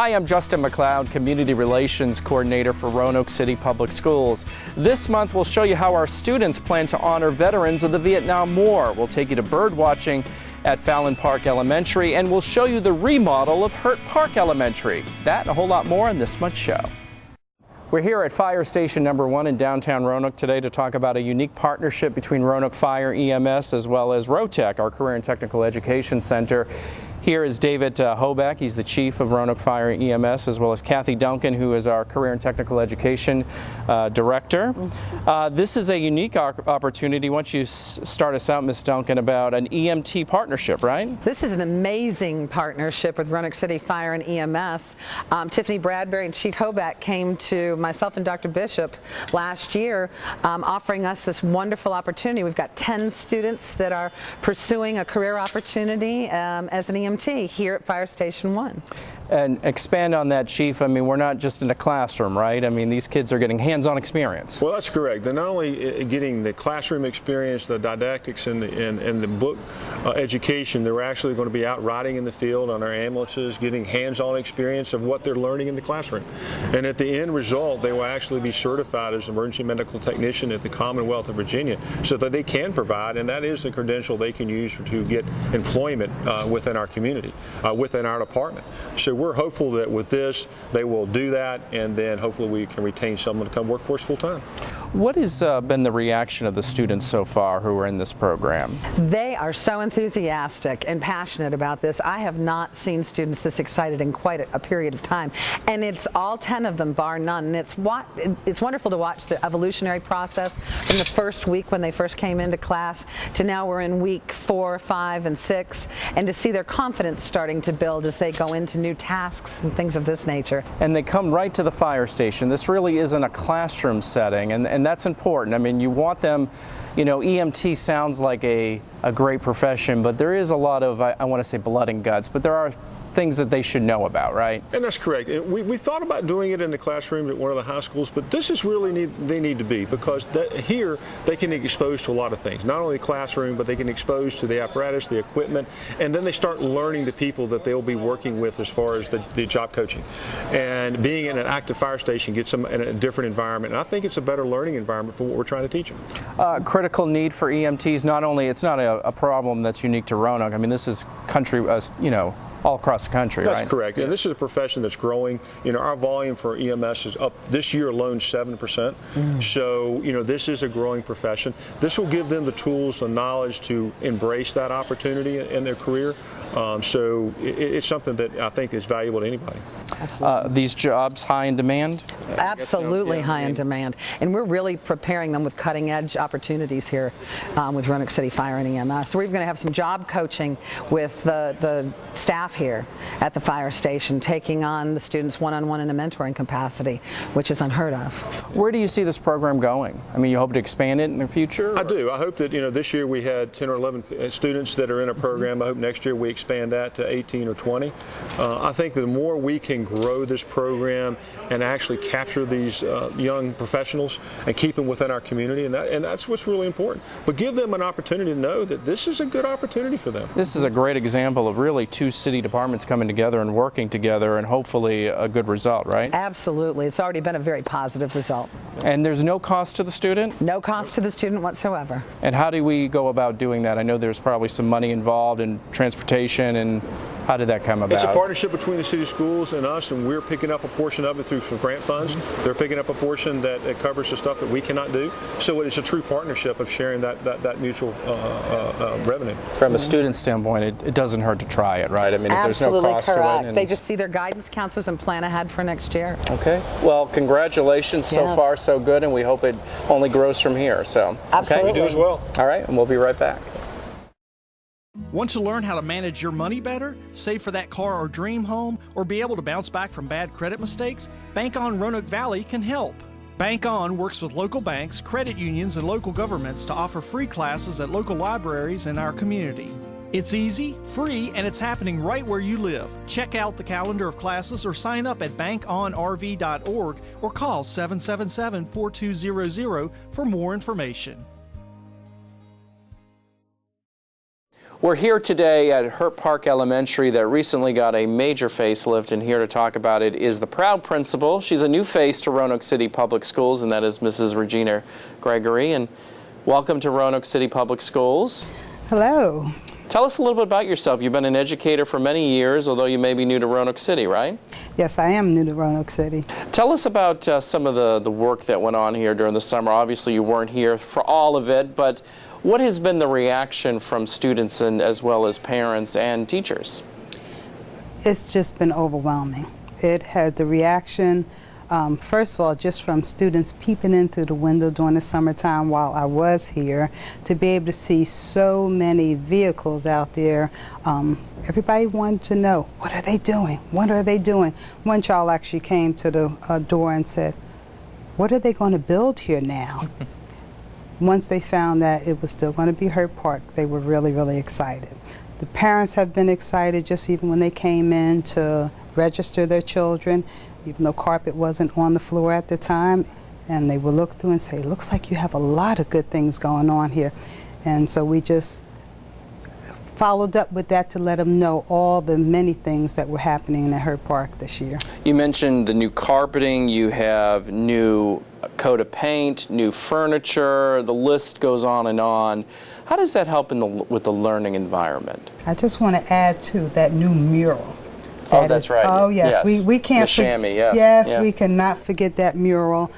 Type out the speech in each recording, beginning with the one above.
Hi, I'm Justin McLeod, Community Relations Coordinator for Roanoke City Public Schools. This month we'll show you how our students plan to honor veterans of the Vietnam War. We'll take you to bird watching at Fallon Park Elementary, and we'll show you the remodel of Hurt Park Elementary. That and a whole lot more in this month's show. We're here at Fire Station number 1 in downtown Roanoke today to talk about a unique partnership between Roanoke FireEMS as well as ROTEC, our Career and Technical Education Center. Here is David Hoback. He's the chief of Roanoke FireEMS, as well as Kathy Duncan, who is our Career and Technical Education Director. This is a unique opportunity. Why don't you start us out, Ms. Duncan, about an EMT partnership, right? This is an amazing partnership with Roanoke City Fire and EMS. Tiffany Bradbury and Chief Hoback came to myself and Dr. Bishop last year offering us this wonderful opportunity. We've got 10 students that are pursuing a career opportunity as an EMT here at Fire Station 1. And expand on that, Chief. I mean, we're not just in a classroom, right? I mean, these kids are getting hands-on experience. Well, that's correct. They're not only getting the classroom experience, the didactics, and the book education, they're actually going to be out riding in the field on our ambulances, getting hands-on experience of what they're learning in the classroom. And at the end result, they will actually be certified as emergency medical technician at the Commonwealth of Virginia, so that they can provide, and that is the credential they can use to get employment within our community, within our department. So we're hopeful that with this, they will do that, and then hopefully we can retain someone to come work for us full time. What has been the reaction of the students so far who are in this program? They are so enthusiastic and passionate about this. I have not seen students this excited in quite a period of time. And it's all 10 of them, bar none. And it's wonderful to watch the evolutionary process from the first week when they first came into class to now we're in week 4, 5, and 6, and to see their confidence starting to build as they go into new tasks and things of this nature. And they come right to the fire station. This really isn't a classroom setting, and that's important. I mean, you want them, you know, EMT sounds like a great profession, but there is a lot of, I want to say blood and guts, but there are things that they should know about, right? And that's correct. We thought about doing it in the classroom at one of the high schools, but this is really they need to be, because here they can get exposed to a lot of things. Not only the classroom, but they can expose to the apparatus, the equipment, and then they start learning the people that they'll be working with as far as the job coaching. And being in an active fire station gets them in a different environment, and I think it's a better learning environment for what we're trying to teach them. Critical need for EMTs, not only, it's not a problem that's unique to Roanoke. I mean, this is country, you know, all across the country, right? That's correct. And this is a profession that's growing. You know, our volume for EMS is up this year alone 7%. So, you know, this is a growing profession. This will give them the tools, the knowledge to embrace that opportunity in their career. So it's something that I think is valuable to anybody. Absolutely. These jobs high in demand? Absolutely high in demand. And we're really preparing them with cutting edge opportunities here with Roanoke City Fire and EMS. So we're going to have some job coaching with the staff here at the fire station, taking on the students one-on-one in a mentoring capacity, which is unheard of. Where do you see this program going? I mean, you hope to expand it in the future? I do. I hope that, you know, this year we had 10 or 11 students that are in a program. I hope next year we expand that to 18 or 20. I think the more we can grow this program and actually capture these young professionals and keep them within our community, and that's what's really important. But give them an opportunity to know that this is a good opportunity for them. This is a great example of really two city departments coming together and working together, and hopefully a good result, right? Absolutely. It's already been a very positive result. And there's no cost to the student? No cost to the student whatsoever. And how do we go about doing that? I know there's probably some money involved in transportation, and how did that come about? It's a partnership between the city schools and us, and we're picking up a portion of it through some grant funds. They're picking up a portion that covers the stuff that we cannot do. So it's a true partnership of sharing that mutual revenue. From a student standpoint, it doesn't hurt to try it, right? I mean, if there's no Absolutely cost correct. to it. They just see their guidance counselors and plan ahead for next year. Okay. Well, congratulations. So Yes. far, so good, and we hope it only grows from here. So, Absolutely. You do as well. All right, and we'll be right back. Want to learn how to manage your money better, save for that car or dream home, or be able to bounce back from bad credit mistakes? Bank On Roanoke Valley can help. Bank On works with local banks, credit unions, and local governments to offer free classes at local libraries in our community. It's easy, free, and it's happening right where you live. Check out the calendar of classes or sign up at bankonrv.org or call 777-4200 for more information. We're here today at Hurt Park Elementary that recently got a major facelift, and here to talk about it is the proud principal. She's a new face to Roanoke City Public Schools, and that is Mrs. Regina Gregory. And welcome to Roanoke City Public Schools. Hello. Tell us a little bit about yourself. You've been an educator for many years, although you may be new to Roanoke City, right? Yes, I am new to Roanoke City. Tell us about some of the work that went on here during the summer. Obviously, you weren't here for all of it, but what has been the reaction from students and as well as parents and teachers? It's just been overwhelming. It had the reaction, first of all, just from students peeping in through the window during the summertime while I was here, to be able to see so many vehicles out there. Everybody wanted to know, what are they doing? What are they doing? One child actually came to the door and said, what are they going to build here now? Once they found that it was still going to be Hurt Park, they were really, really excited. The parents have been excited just even when they came in to register their children, even though carpet wasn't on the floor at the time, and they would look through and say, looks like you have a lot of good things going on here. And so we just followed up with that to let them know all the many things that were happening at Hurt Park this year. You mentioned the new carpeting, you have new coat of paint, new furniture, the list goes on and on. How does that help with the learning environment? I just want to add to that new mural. Oh, that's right. Oh, yes. Yes. We can't. The chamois, yes. Yes, yeah. We cannot forget that mural.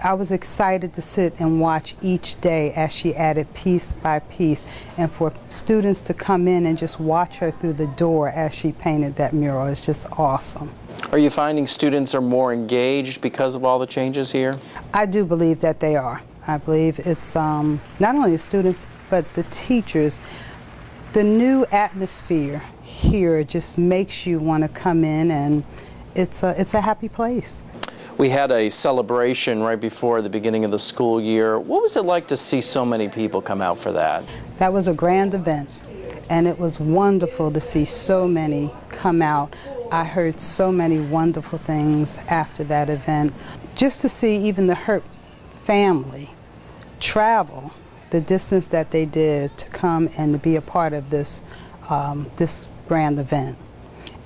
I was excited to sit and watch each day as she added piece by piece, and for students to come in and just watch her through the door as she painted that mural is just awesome. Are you finding students are more engaged because of all the changes here? I do believe that they are. I believe it's not only the students but the teachers. The new atmosphere here just makes you want to come in, and it's a happy place. We had a celebration right before the beginning of the school year. What was it like to see so many people come out for that? That was a grand event, and it was wonderful to see so many come out. I heard so many wonderful things after that event. Just to see even the Hurt family travel the distance that they did to come and to be a part of this this grand event.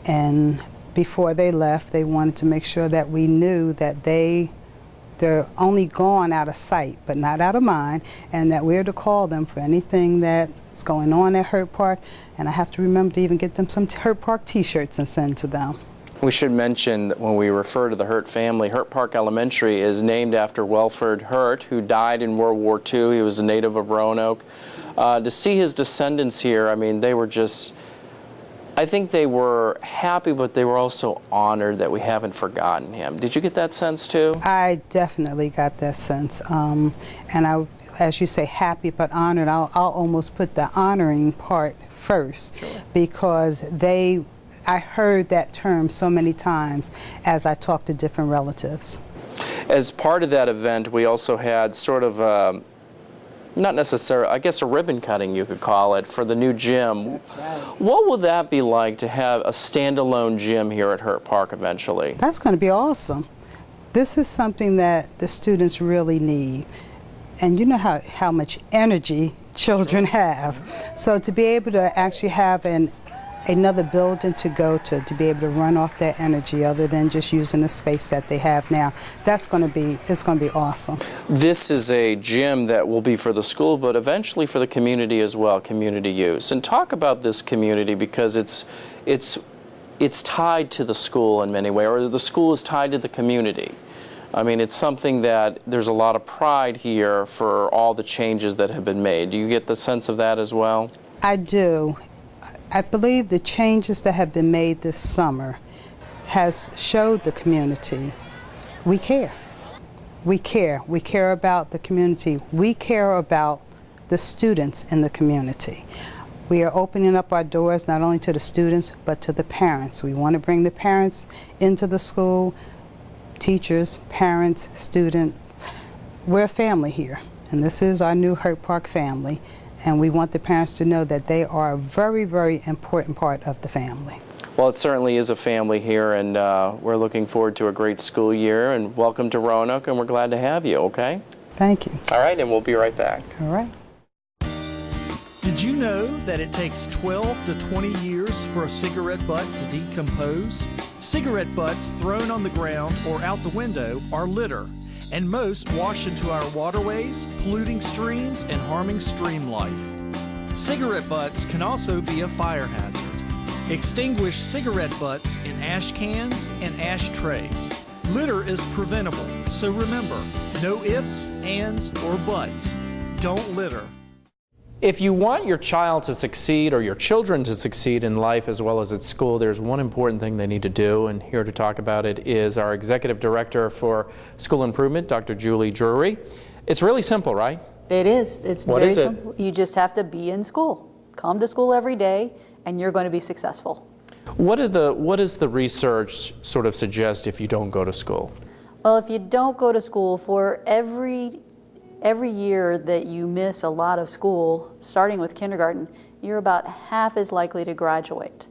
And before they left, they wanted to make sure that we knew that they're only gone out of sight, but not out of mind, and that we're to call them for anything that's going on at Hurt Park. And I have to remember to even get them some Hurt Park t-shirts and send to them. We should mention that when we refer to the Hurt family, Hurt Park Elementary is named after Welford Hurt, who died in World War II. He was a native of Roanoke. To see his descendants here, I mean, they were just, I think they were happy, but they were also honored that we haven't forgotten him. Did you get that sense too? I definitely got that sense. And I, as you say, happy but honored, I'll almost put the honoring part first. Sure. Because I heard that term so many times as I talked to different relatives. As part of that event, we also had sort of not necessarily, I guess a ribbon cutting you could call it, for the new gym. That's right. What will that be like to have a standalone gym here at Hurt Park eventually? That's going to be awesome. This is something that the students really need. And you know how much energy children have. So to be able to actually have another building to go to be able to run off that energy other than just using the space that they have now, it's going to be awesome. This is a gym that will be for the school, but eventually for the community as well, community use. And talk about this community, because it's tied to the school in many ways, or the school is tied to the community. I mean, it's something that there's a lot of pride here for all the changes that have been made. Do you get the sense of that as well? I do. I believe the changes that have been made this summer has showed the community we care. We care. We care about the community. We care about the students in the community. We are opening up our doors not only to the students but to the parents. We want to bring the parents into the school, teachers, parents, students. We're a family here, and this is our new Hurt Park family. And we want the parents to know that they are a very, very important part of the family. Well, it certainly is a family here, and we're looking forward to a great school year. And welcome to Roanoke, and we're glad to have you, okay? Thank you. All right, and we'll be right back. All right. Did Did you know that it takes 12 to 20 years for a cigarette butt to decompose? Cigarette butts thrown on the ground or out the window are litter, and most wash into our waterways, polluting streams and harming stream life. Cigarette butts can also be a fire hazard. Extinguish cigarette butts in ash cans and ashtrays. Litter is preventable, so remember, no ifs, ands, or buts. Don't litter. If you want your child to succeed or your children to succeed in life as well as at school, there's one important thing they need to do, and here to talk about it is our Executive Director for School Improvement, Dr. Julie Drury. It's really simple, right? It is. It's What very is it? simple. You just have to be in school. Come to school every day, and you're going to be successful. What does the research sort of suggest if you don't go to school? Well, if you don't go to school, for every year that you miss a lot of school, starting with kindergarten, you're about half as likely to graduate.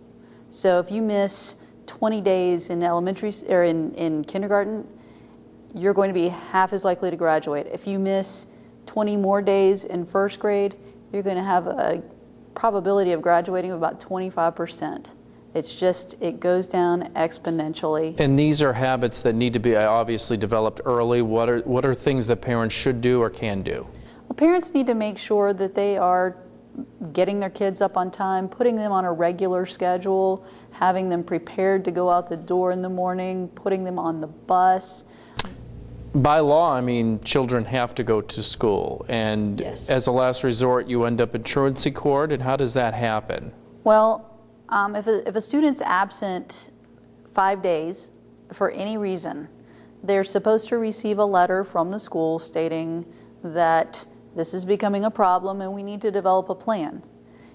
So if you miss 20 days in elementary or in kindergarten, you're going to be half as likely to graduate. If you miss 20 more days in first grade, you're going to have a probability of graduating of about 25%. It's just, it goes down exponentially. And these are habits that need to be obviously developed early. What are things that parents should do or can do? Well, parents need to make sure that they are getting their kids up on time, putting them on a regular schedule, having them prepared to go out the door in the morning, putting them on the bus. By law, I mean, children have to go to school. And Yes. as a last resort, you end up in truancy court. And how does that happen? Well, if a student's absent 5 days for any reason, they're supposed to receive a letter from the school stating that this is becoming a problem and we need to develop a plan.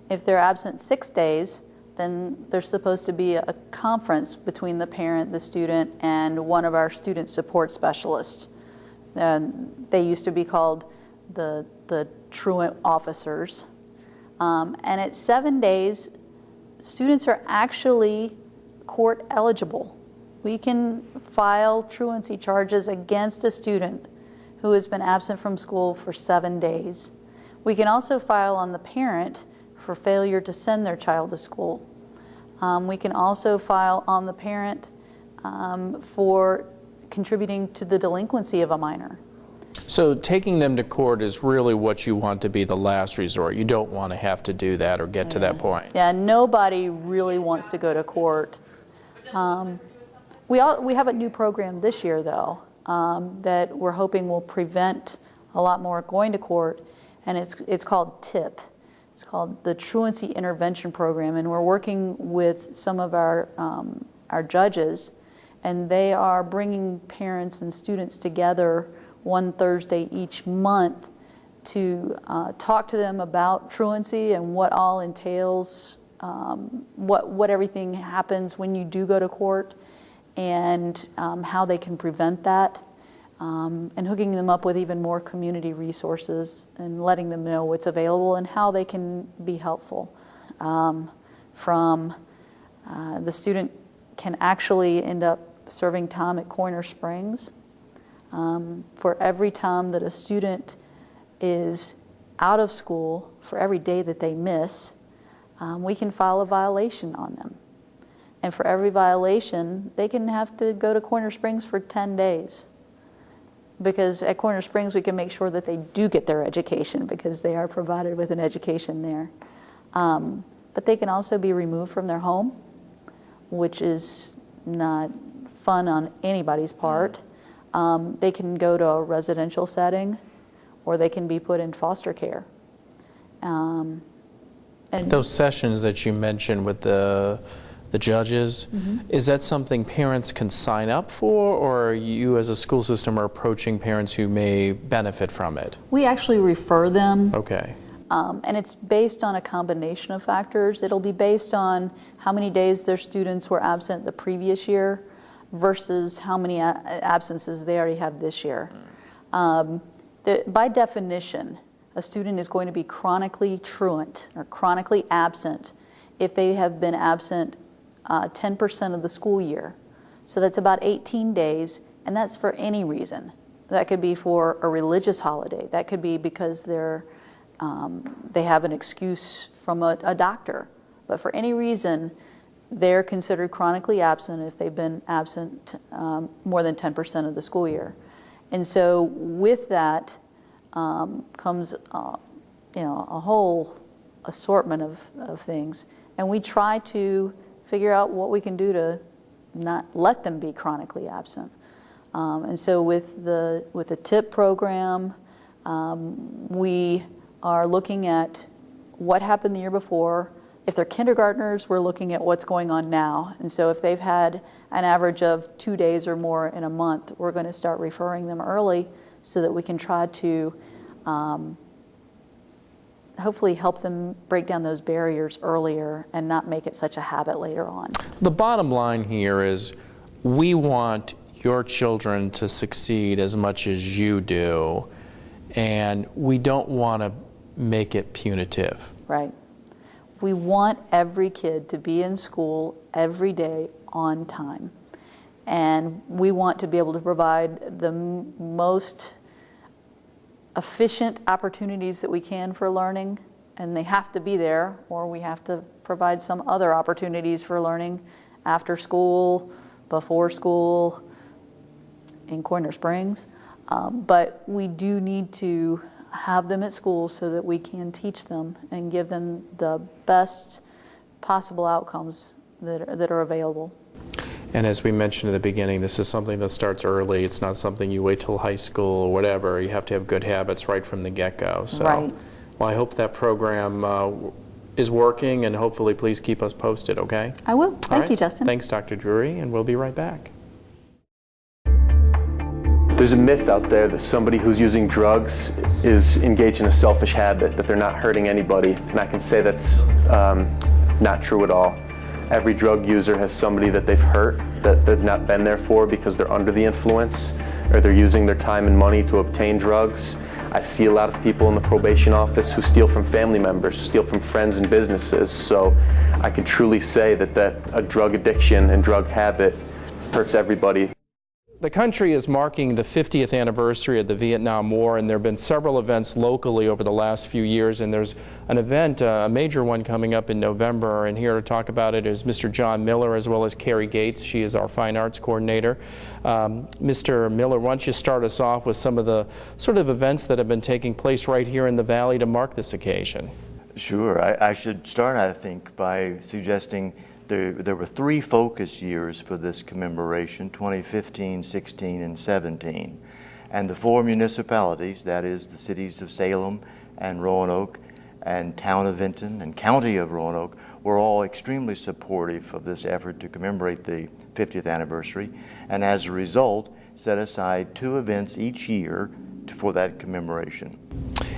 If they're absent 6 days, then there's supposed to be a conference between the parent, the student, and one of our student support specialists. They used to be called the truant officers. And at 7 days, students are actually court eligible. We can file truancy charges against a student who has been absent from school for 7 days. We can also file on the parent for failure to send their child to school. We can also file on the parent for contributing to the delinquency of a minor. So taking them to court is really what you want to be the last resort. You don't want to have to do that or get to that point. Yeah, nobody really wants to go to court. We have a new program this year, though, that we're hoping will prevent a lot more going to court, and it's called TIP. It's called the Truancy Intervention Program, and we're working with some of our judges, and they are bringing parents and students together one Thursday each month to talk to them about truancy and what all entails, what everything happens when you do go to court, and how they can prevent that, and hooking them up with even more community resources and letting them know what's available and how they can be helpful. The student can actually end up serving time at Corner Springs. For every time that a student is out of school, for every day that they miss, we can file a violation on them. And for every violation, they can have to go to Corner Springs for 10 days. Because at Corner Springs, we can make sure that they do get their education because they are provided with an education there. But they can also be removed from their home, which is not fun on anybody's part. They can go to a residential setting, or they can be put in foster care. And those sessions that you mentioned with the judges, is that something parents can sign up for, or you as a school system are approaching parents who may benefit from it? we actually refer them. Okay. And it's based on a combination of factors. It'll be based on how many days their students were absent the previous year versus how many absences they already have this year. By definition, a student is going to be chronically truant or chronically absent if they have been absent 10% of the school year. So that's about 18 days, and that's for any reason. That could be for a religious holiday. That could be because they're they have an excuse from a doctor. But for any reason, they're considered chronically absent if they've been absent more than 10% of the school year. And so with that comes a whole assortment of things. And we try to figure out what we can do to not let them be chronically absent. And so with the TIP program, we are looking at what happened the year before. If they're kindergartners, we're looking at what's going on now. And so if they've had an average of 2 days or more in a month, we're going to start referring them early so that we can try to hopefully help them break down those barriers earlier and not make it such a habit later on. The bottom line here is we want your children to succeed as much as you do, and we don't want to make it punitive. Right. We want every kid to be in school every day on time. And we want to be able to provide the most efficient opportunities that we can for learning, and they have to be there, or we have to provide some other opportunities for learning after school, before school, in Corner Springs. But we do need to have them at school so that we can teach them and give them the best possible outcomes that are available. And as we mentioned at the beginning, this is something that starts early. It's not something you wait till high school or whatever. You have to have good habits right from the get-go. So, right. Well, I hope that program is working, and hopefully please keep us posted, okay? I will. Thank you, right. Justin. Thanks, Dr. Drury, and we'll be right back. There's a myth out there that somebody who's using drugs is engaged in a selfish habit, that they're not hurting anybody, and I can say that's not true at all. Every drug user has somebody that they've hurt, that they've not been there for because they're under the influence, or they're using their time and money to obtain drugs. I see a lot of people in the probation office who steal from family members, steal from friends and businesses, so I can truly say that a drug addiction and drug habit hurts everybody. The country is marking the 50th anniversary of the Vietnam War, and there have been several events locally over the last few years, and there's an event, a major one, coming up in November, and here to talk about it is Mr. John Miller as well as Carrie Gates. She is our Fine Arts Coordinator. Mr. Miller, why don't you start us off with some of the sort of events that have been taking place right here in the Valley to mark this occasion? Sure. I should start, I think, by suggesting there were 3 focus years for this commemoration, 2015, 16, and 17. And the 4 municipalities, that is the cities of Salem and Roanoke and town of Vinton and county of Roanoke, were all extremely supportive of this effort to commemorate the 50th anniversary, and as a result, set aside 2 events each year for that commemoration.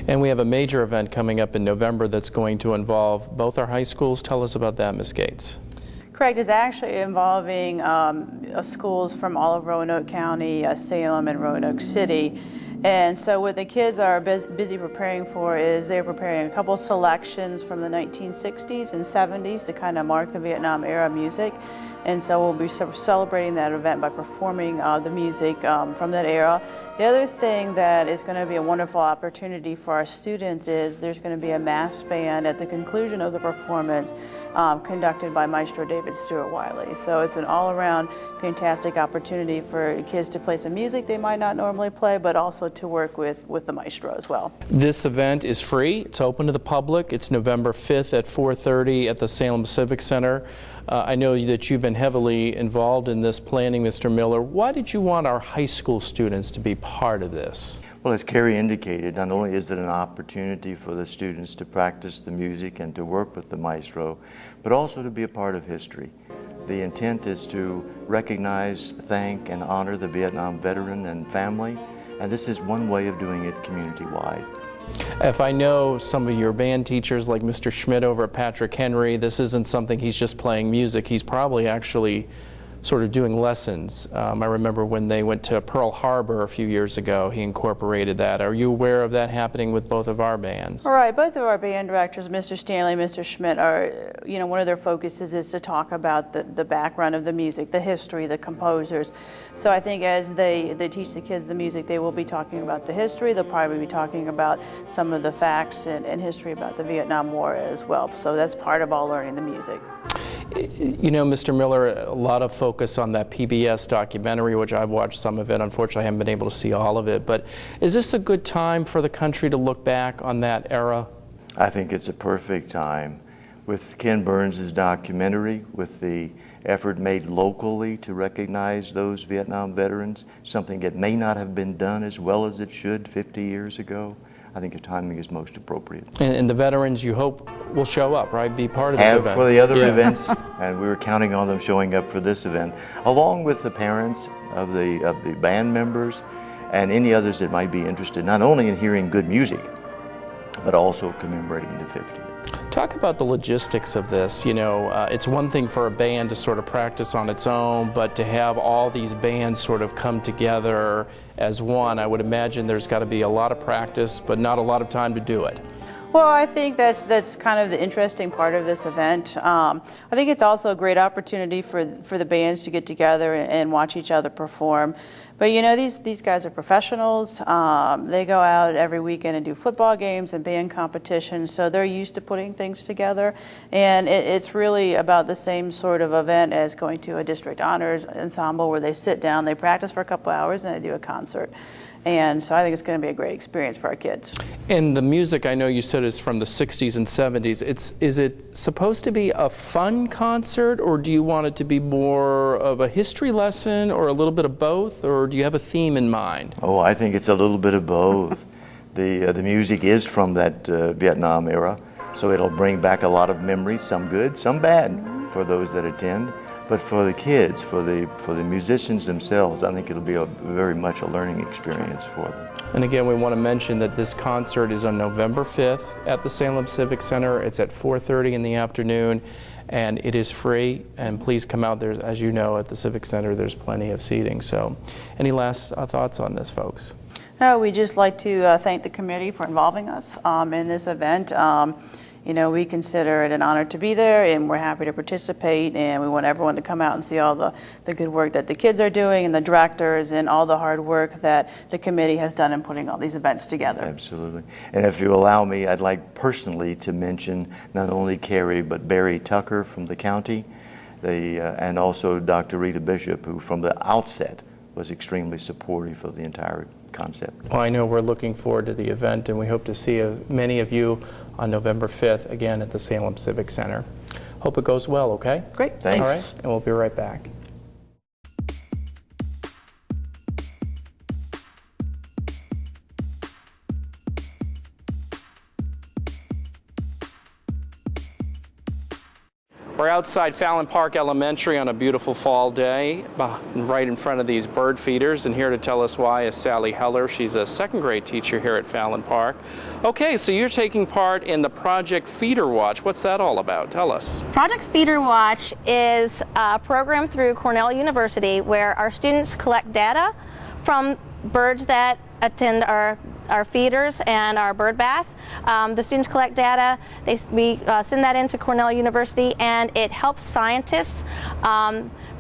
And we have a major event coming up in November that's going to involve both our high schools. Tell us about that, Ms. Gates. Correct. It's actually involving schools from all of Roanoke County, Salem, and Roanoke City. And so what the kids are busy preparing for is they're preparing a couple selections from the 1960s and 70s to kind of mark the Vietnam era music. And so we'll be celebrating that event by performing the music from that era. The other thing that is going to be a wonderful opportunity for our students is there's going to be a mass band at the conclusion of the performance conducted by Maestro David Stewart Wiley. So it's an all-around fantastic opportunity for kids to play some music they might not normally play, but also to work with the maestro as well. This event is free. It's open to the public. It's November 5th at 4:30 at the Salem Civic Center. I know that you've been heavily involved in this planning, Mr. Miller. Why did you want our high school students to be part of this? Well, as Carrie indicated, not only is it an opportunity for the students to practice the music and to work with the maestro, but also to be a part of history. The intent is to recognize, thank, and honor the Vietnam veteran and family, and this is one way of doing it community-wide. If I know some of your band teachers like Mr. Schmidt over at Patrick Henry, this isn't something he's just playing music. He's probably actually sort of doing lessons. I remember when they went to Pearl Harbor a few years ago, he incorporated that. Are you aware of that happening with both of our bands? All right, both of our band directors, Mr. Stanley and Mr. Schmidt, are, one of their focuses is to talk about the background of the music, the history, the composers. So I think as they teach the kids the music, they will be talking about the history. They'll probably be talking about some of the facts and history about the Vietnam War as well. So that's part of all learning the music. You know, Mr. Miller, a lot of focus on that PBS documentary, which I've watched some of it. Unfortunately, I haven't been able to see all of it. But is this a good time for the country to look back on that era? I think it's a perfect time. With Ken Burns' documentary, with the effort made locally to recognize those Vietnam veterans, something that may not have been done as well as it should 50 years ago, I think the timing is most appropriate. And the veterans, you hope, will show up, right? Be part of this event. For the other events, and we were counting on them showing up for this event, along with the parents of the band members and any others that might be interested, not only in hearing good music, but also commemorating the 50th. Talk about the logistics of this. You know, it's one thing for a band to sort of practice on its own, but to have all these bands sort of come together as one, I would imagine there's got to be a lot of practice, but not a lot of time to do it. Well, I think that's kind of the interesting part of this event. I think it's also a great opportunity for the bands to get together and watch each other perform. But you know, these guys are professionals. They go out every weekend and do football games and band competitions, so they're used to putting things together. And it's really about the same sort of event as going to a district honors ensemble where they sit down, they practice for a couple hours, and they do a concert. And so I think it's going to be a great experience for our kids. And the music, I know you said, is from the 60s and 70s. Is it supposed to be a fun concert, or do you want it to be more of a history lesson, or a little bit of both, or do you have a theme in mind? Oh, I think it's a little bit of both. The music is from that Vietnam era, so it'll bring back a lot of memories, some good, some bad, for those that attend. But for the kids, for the musicians themselves, I think it'll be very much a learning experience for them. And again, we want to mention that this concert is on November 5th at the Salem Civic Center. It's at 4:30 in the afternoon, and it is free. And please come out there. As you know, at the Civic Center, there's plenty of seating. So any last thoughts on this, folks? No, we'd just like to thank the committee for involving us in this event. You know, we consider it an honor to be there, and we're happy to participate, and we want everyone to come out and see all the good work that the kids are doing, and the directors, and all the hard work that the committee has done in putting all these events together. Absolutely. And if you allow me, I'd like personally to mention not only Carrie, but Barry Tucker from the county, and also Dr. Rita Bishop, who from the outset was extremely supportive of the entire concept. Well, I know we're looking forward to the event, and we hope to see many of you on November 5th, again at the Salem Civic Center. Hope it goes well, okay? Great, thanks. All right, and we'll be right back. We're outside Fallon Park Elementary on a beautiful fall day, right in front of these bird feeders, and here to tell us why is Sally Heller. She's a second grade teacher here at Fallon Park. Okay, so you're taking part in the Project Feeder Watch. What's that all about? Tell us. Project Feeder Watch is a program through Cornell University where our students collect data from birds that attend our feeders and our bird bath. The students collect data, we send that into Cornell University, and it helps scientists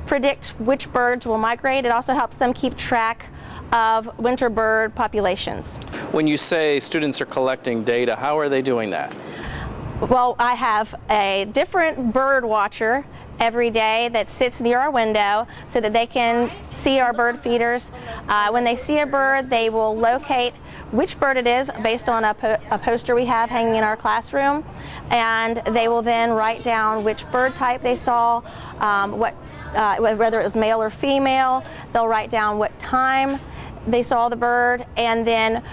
predict which birds will migrate. It also helps them keep track of winter bird populations. When you say students are collecting data, how are they doing that? Well, I have a different bird watcher every day that sits near our window so that they can see our bird feeders. When they see a bird, they will locate which bird it is based on a poster we have hanging in our classroom, and they will then write down which bird type they saw, whether it was male or female. They'll write down what time they saw the bird, and then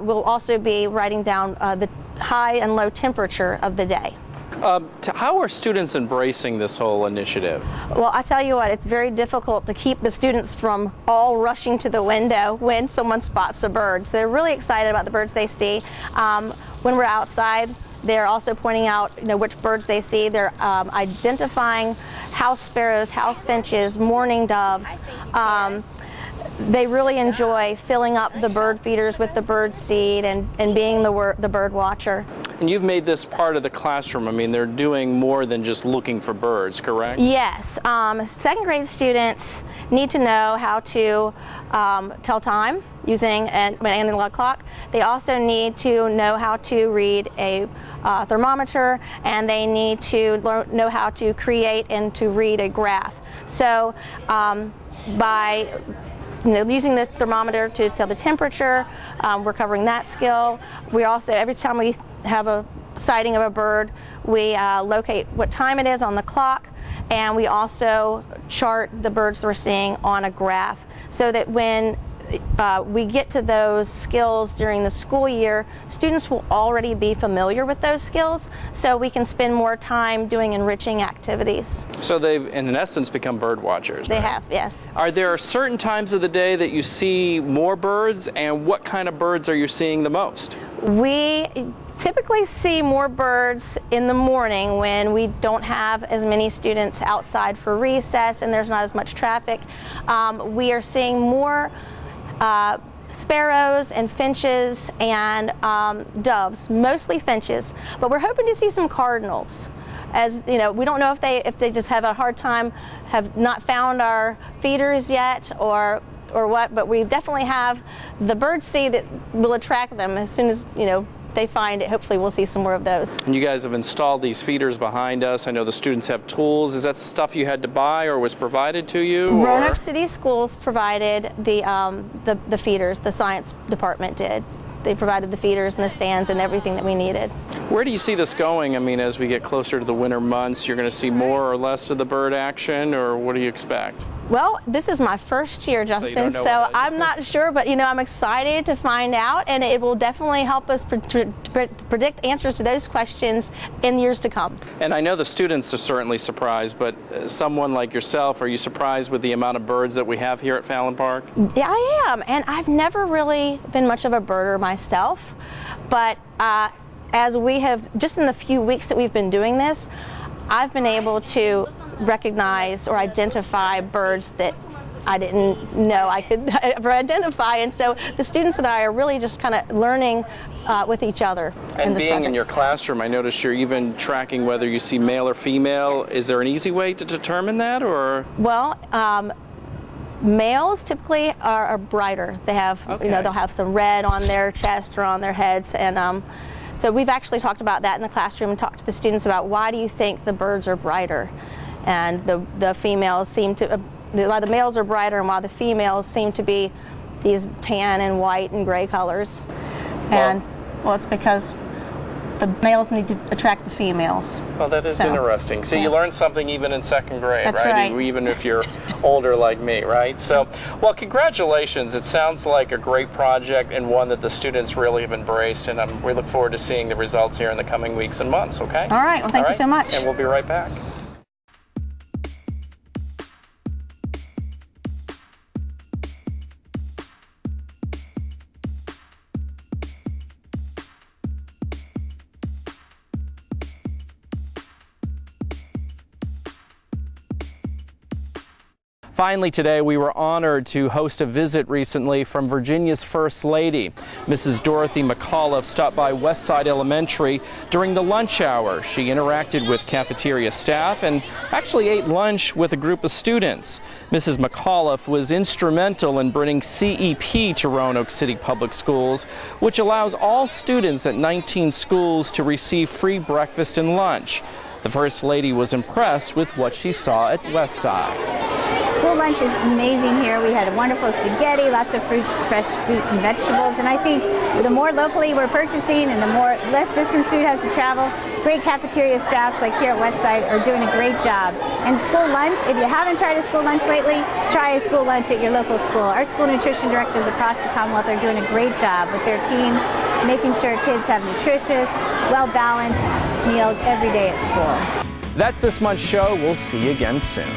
we'll also be writing down the high and low temperature of the day. How are students embracing this whole initiative? Well, I tell you what, it's very difficult to keep the students from all rushing to the window when someone spots a bird. So they're really excited about the birds they see. When we're outside, They're also pointing out, which birds they see. They're identifying house sparrows, house finches, mourning doves. They really enjoy filling up the bird feeders with the bird seed and being the bird watcher. And you've made this part of the classroom. I mean, they're doing more than just looking for birds, correct? Yes. Second grade students need to know how to tell time using an analog clock. They also need to know how to read a thermometer, and they need to know how to create and to read a graph. So by using the thermometer to tell the temperature, we're covering that skill. We also, every time we have a sighting of a bird, we locate what time it is on the clock, and we also chart the birds that we're seeing on a graph, so that when we get to those skills during the school year, students will already be familiar with those skills, so we can spend more time doing enriching activities. So they've, in essence, become bird watchers. They right? have, yes. Are there certain times of the day that you see more birds, and what kind of birds are you seeing the most? We typically see more birds in the morning when we don't have as many students outside for recess and there's not as much traffic. We are seeing more sparrows and finches and doves, mostly finches, but we're hoping to see some cardinals. As we don't know if they just have a hard time, have not found our feeders yet, or what, but we definitely have the bird seed that will attract them. As soon as they find it, hopefully we'll see some more of those. And you guys have installed these feeders behind us. I know the students have tools. Is that stuff you had to buy or was provided to you? Roanoke City Schools provided the feeders. The science department did. They provided the feeders and the stands and everything that we needed. Where do you see this going? I mean, as we get closer to the winter months, you're going to see more or less of the bird action, or what do you expect? Well, this is my first year, Justin, so I'm not sure, but I'm excited to find out, and it will definitely help us predict answers to those questions in years to come. And I know the students are certainly surprised, but someone like yourself, are you surprised with the amount of birds that we have here at Fallon Park? Yeah, I am, and I've never really been much of a birder myself, but as we have, just in the few weeks that we've been doing this, I've been able to recognize or identify birds that I didn't know I could ever identify, and so the students and I are really just kind of learning with each other. And being in your classroom, I notice you're even tracking whether you see male or female. Is there an easy way to determine that, or? Well, males typically are brighter. They have, they'll have some red on their chest or on their heads, and so we've actually talked about that in the classroom and talked to the students about why do you think the birds are brighter, and the females seem to, while the males are brighter and while the females seem to be these tan and white and gray colors. And well, it's because the males need to attract the females. Well, that is interesting. So you learn something even in second grade, That's right? Even if you're older like me, right? So, well, congratulations. It sounds like a great project and one that the students really have embraced, and we look forward to seeing the results here in the coming weeks and months, okay? All right. Well, thank you so much. And we'll be right back. Finally today, we were honored to host a visit recently from Virginia's First Lady. Mrs. Dorothy McAuliffe stopped by Westside Elementary during the lunch hour. She interacted with cafeteria staff and actually ate lunch with a group of students. Mrs. McAuliffe was instrumental in bringing CEP to Roanoke City Public Schools, which allows all students at 19 schools to receive free breakfast and lunch. The First Lady was impressed with what she saw at Westside. School lunch is amazing here. We had a wonderful spaghetti, lots of fresh fruit and vegetables, and I think the more locally we're purchasing and the more less distance food has to travel, great cafeteria staffs like here at Westside are doing a great job. And school lunch, if you haven't tried a school lunch lately, try a school lunch at your local school. Our school nutrition directors across the Commonwealth are doing a great job with their teams, making sure kids have nutritious, well-balanced meals every day at school. That's this month's show. We'll see you again soon.